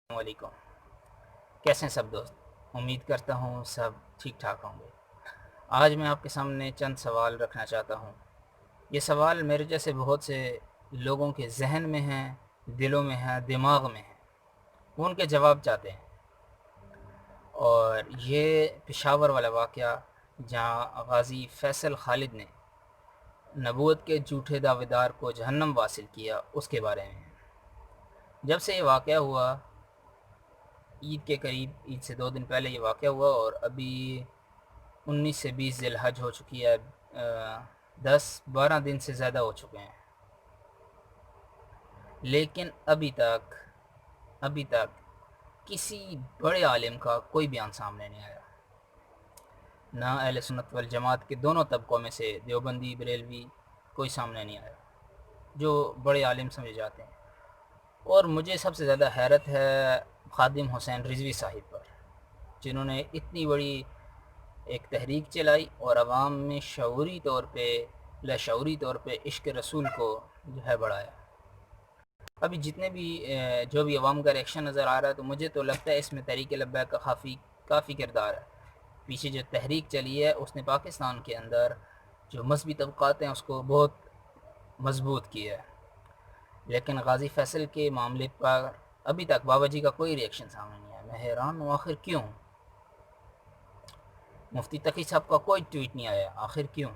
السلام علیکم، کیسے ہیں سب دوست؟ امید کرتا ہوں سب ٹھیک ٹھاک ہوں گے۔ آج میں آپ کے سامنے چند سوال رکھنا چاہتا ہوں۔ یہ سوال میرے جیسے بہت سے لوگوں کے ذہن میں ہیں، دلوں میں ہیں، دماغ میں ہیں، وہ ان کے جواب چاہتے ہیں۔ اور یہ پشاور والا واقعہ جہاں غازی فیصل خالد نے نبوت کے جھوٹے دعوے دار کو جہنم واصل کیا، اس کے بارے میں ہے۔ جب سے یہ واقعہ ہوا، عید کے قریب، عید سے 2 دن پہلے یہ واقعہ ہوا، اور ابھی 19 سے 20 ذی الحج ہو چکی ہے، 10-12 دن سے زیادہ ہو چکے ہیں، لیکن ابھی تک کسی بڑے عالم کا کوئی بیان سامنے نہیں آیا، نہ اہل سنت والجماعت کے دونوں طبقوں میں سے دیوبندی بریلوی کوئی سامنے نہیں آیا جو بڑے عالم سمجھے جاتے ہیں۔ اور مجھے سب سے زیادہ حیرت ہے خادم حسین رضوی صاحب پر، جنہوں نے اتنی بڑی ایک تحریک چلائی اور عوام میں شعوری طور پہ، لاشعوری طور پہ عشق رسول کو جو ہے بڑھایا۔ ابھی جتنے بھی جو بھی عوام کا ریئیکشن نظر آ رہا ہے، تو مجھے تو لگتا ہے اس میں تحریک لبیک کا کافی کردار ہے۔ پیچھے جو تحریک چلی ہے، اس نے پاکستان کے اندر جو مذہبی طبقات ہیں اس کو بہت مضبوط کیا ہے، لیکن غازی فیصل کے معاملے پر ابھی تک بابا جی کا کوئی ریئیکشن سامنے نہیں آیا۔ میں حیران ہوں، آخر کیوں؟ مفتی تقی صاحب کا کوئی ٹویٹ نہیں آیا، آخر کیوں؟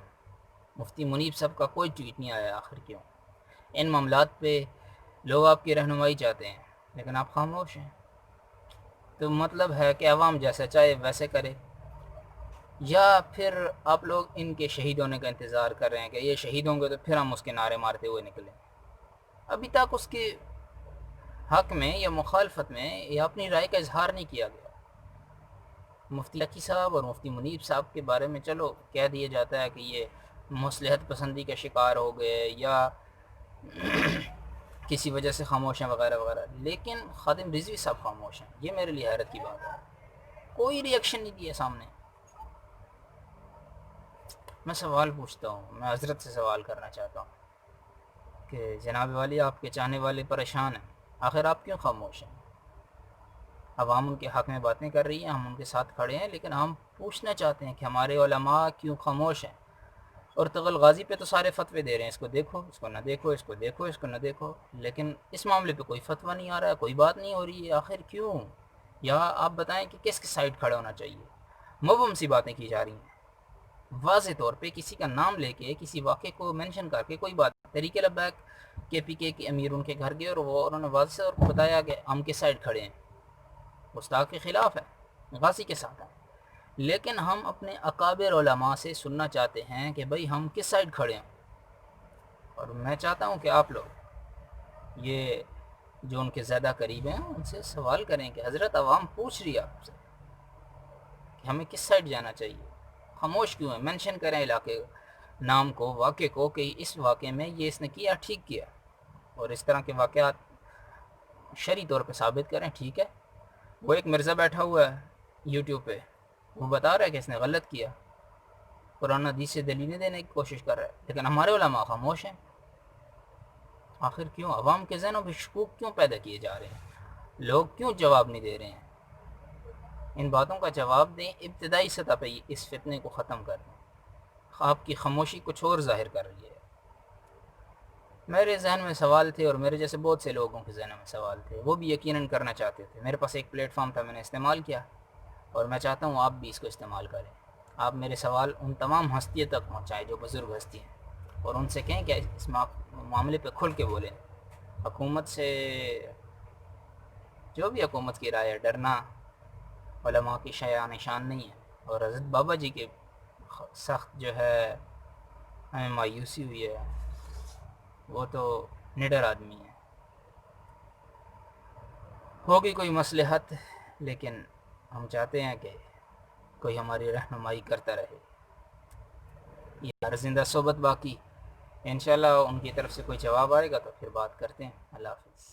مفتی منیب صاحب کا کوئی ٹویٹ نہیں آیا، آخر کیوں؟ ان معاملات پہ لوگ آپ کی رہنمائی چاہتے ہیں، لیکن آپ خاموش ہیں۔ تو مطلب ہے کہ عوام جیسا چاہے ویسے کرے، یا پھر آپ لوگ ان کے شہید ہونے کا انتظار کر رہے ہیں کہ یہ شہید ہوں گے تو پھر ہم اس کے نعرے مارتے ہوئے نکلیں؟ ابھی تک اس کے حق میں یا مخالفت میں یا اپنی رائے کا اظہار نہیں کیا گیا۔ مفتی لکی صاحب اور مفتی منیب صاحب کے بارے میں چلو کہہ دیا جاتا ہے کہ یہ مصلحت پسندی کا شکار ہو گئے یا کسی وجہ سے خاموش ہیں وغیرہ وغیرہ، لیکن خادم رضوی صاحب خاموش ہیں۔ یہ میرے لیے حیرت کی بات ہے، کوئی ریئیکشن نہیں دیا سامنے۔ میں سوال پوچھتا ہوں، میں حضرت سے سوال کرنا چاہتا ہوں کہ جناب والی، آپ کے چاہنے والے پریشان ہیں، آخر آپ کیوں خاموش ہیں؟ عوام ان کے حق میں باتیں کر رہی ہیں، ہم ان کے ساتھ کھڑے ہیں، لیکن ہم پوچھنا چاہتے ہیں کہ ہمارے علماء کیوں خاموش ہیں؟ اور تغل غازی پہ تو سارے فتوے دے رہے ہیں، اس کو دیکھو، اس کو نہ دیکھو، اس کو دیکھو، اس کو نہ دیکھو، لیکن اس معاملے پہ کوئی فتویٰ نہیں آ رہا ہے، کوئی بات نہیں ہو رہی ہے، آخر کیوں؟ یا آپ بتائیں کہ کس کی سائڈ کھڑا ہونا چاہیے؟ مبہم سی باتیں کی جا رہی ہیں، واضح طور پہ کسی کا نام لے کے، کسی واقعے کو مینشن کر کے کوئی بات۔ طریق لبیک کے پی کے امیر ان کے گھر گئے اور وہ انہوں نے واضح طور پہ بتایا کہ ہم کس سائڈ کھڑے ہیں، گستاخ کے خلاف ہے، غازی کے ساتھ ہیں، لیکن ہم اپنے اکابر علماء سے سننا چاہتے ہیں کہ بھئی ہم کس سائڈ کھڑے ہیں۔ اور میں چاہتا ہوں کہ آپ لوگ یہ جو ان کے زیادہ قریب ہیں ان سے سوال کریں کہ حضرت عوام پوچھ رہی ہے آپ سے کہ ہمیں کس سائڈ جانا چاہیے، خاموش کیوں ہیں؟ مینشن کریں علاقے نام کو، واقعے کو، کہ اس واقعے میں یہ اس نے کیا، ٹھیک کیا، اور اس طرح کے واقعات شرعی طور پہ ثابت کریں، ٹھیک ہے؟ وہ ایک مرزا بیٹھا ہوا ہے یوٹیوب پہ، وہ بتا رہا ہے کہ اس نے غلط کیا، قرآن حدیث سے دلیلیں دینے کی کوشش کر رہا ہے، لیکن ہمارے علماء خاموش ہیں۔ آخر کیوں؟ عوام کے ذہنوں میں شکوک کیوں پیدا کیے جا رہے ہیں؟ لوگ کیوں جواب نہیں دے رہے ہیں؟ ان باتوں کا جواب دیں، ابتدائی سطح پہ اس فتنے کو ختم کر دیں۔ آپ کی خاموشی کچھ اور ظاہر کر رہی ہے۔ میرے ذہن میں سوال تھے، اور میرے جیسے بہت سے لوگوں کے ذہن میں سوال تھے، وہ بھی یقیناً کرنا چاہتے تھے۔ میرے پاس ایک پلیٹ فارم تھا، میں نے استعمال کیا، اور میں چاہتا ہوں آپ بھی اس کو استعمال کریں۔ آپ میرے سوال ان تمام ہستیوں تک پہنچائیں جو بزرگ ہستی ہیں، اور ان سے کہیں کہ اس معاملے پہ کھل کے بولیں۔ حکومت سے، جو بھی حکومت کی رائے ہے، ڈرنا علماء کی شایان شان نہیں ہے۔ اور حضرت بابا جی کے سخت جو ہے ہمیں مایوسی ہوئی ہے، وہ تو نڈر آدمی ہے۔ ہوگی کوئی مصلحت، لیکن ہم چاہتے ہیں کہ کوئی ہماری رہنمائی کرتا رہے۔ یہ ہر زندہ صحبت باقی، انشاءاللہ ان کی طرف سے کوئی جواب آئے گا تو پھر بات کرتے ہیں۔ اللہ حافظ۔